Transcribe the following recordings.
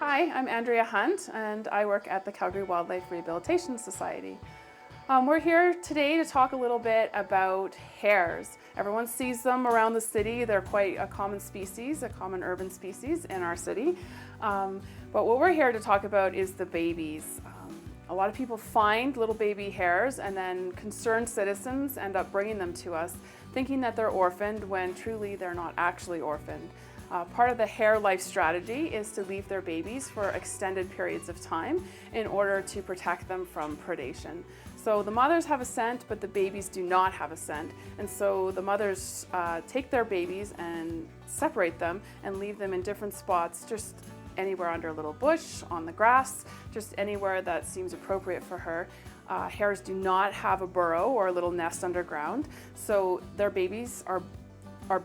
Hi, I'm Andrea Hunt and I work at the Calgary Wildlife Rehabilitation Society. We're here today to talk a little bit about hares. Everyone sees them around the city. They're quite a common species, a common urban species in our city. But what we're here to talk about is the babies. A lot of people find little baby hares and then concerned citizens end up bringing them to us thinking that they're orphaned when truly they're not actually orphaned. Part of the hare life strategy is to leave their babies for extended periods of time in order to protect them from predation. So the mothers have a scent, but the babies do not have a scent. And so the mothers take their babies and separate them and leave them in different spots, just anywhere under a little bush, on the grass, just anywhere that seems appropriate for her. Hares do not have a burrow or a little nest underground, so their babies are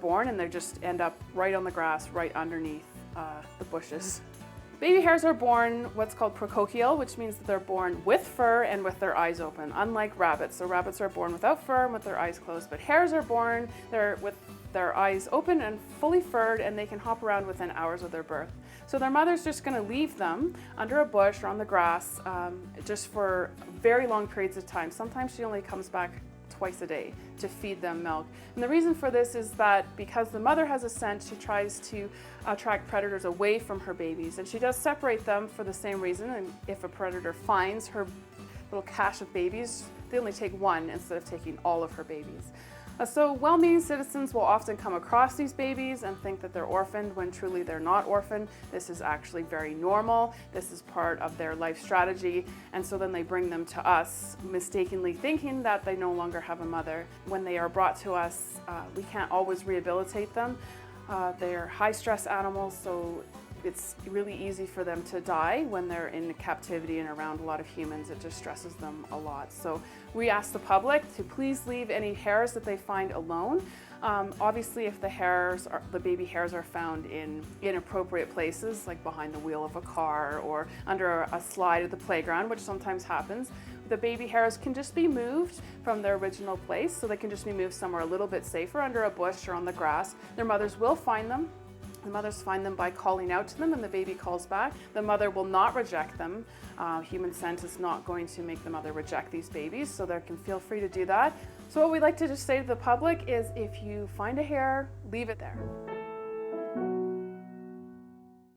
born and they just end up right on the grass, right underneath the bushes. Baby hares are born what's called procochial, which means that they're born with fur and with their eyes open, unlike rabbits. So rabbits are born without fur and with their eyes closed, but hares are born with their eyes open and fully furred, and they can hop around within hours of their birth. So their mother's just going to leave them under a bush or on the grass just for very long periods of time. Sometimes she only comes back twice a day to feed them milk. And the reason for this is that because the mother has a scent, she tries to attract predators away from her babies. And she does separate them for the same reason. And if a predator finds her little cache of babies, they only take one instead of taking all of her babies. So well-meaning citizens will often come across these babies and think that they're orphaned when truly they're not orphaned. This is actually very normal. This is part of their life strategy. And so then they bring them to us, mistakenly thinking that they no longer have a mother. When they are brought to us, we can't always rehabilitate them. They're high-stress animals, so it's really easy for them to die when they're in captivity and around a lot of humans. It just stresses them a lot. So we ask the public to please leave any hares that they find alone. Obviously, if the baby hares are found in inappropriate places, like behind the wheel of a car or under a slide at the playground, which sometimes happens, the baby hares can just be moved from their original place, so they can just be moved somewhere a little bit safer, under a bush or on the grass. Their mothers will find them. The mothers find them by calling out to them and the baby calls back. The mother will not reject them. Human scent is not going to make the mother reject these babies, so they can feel free to do that. So what we like to just say to the public is if you find a hare, leave it there.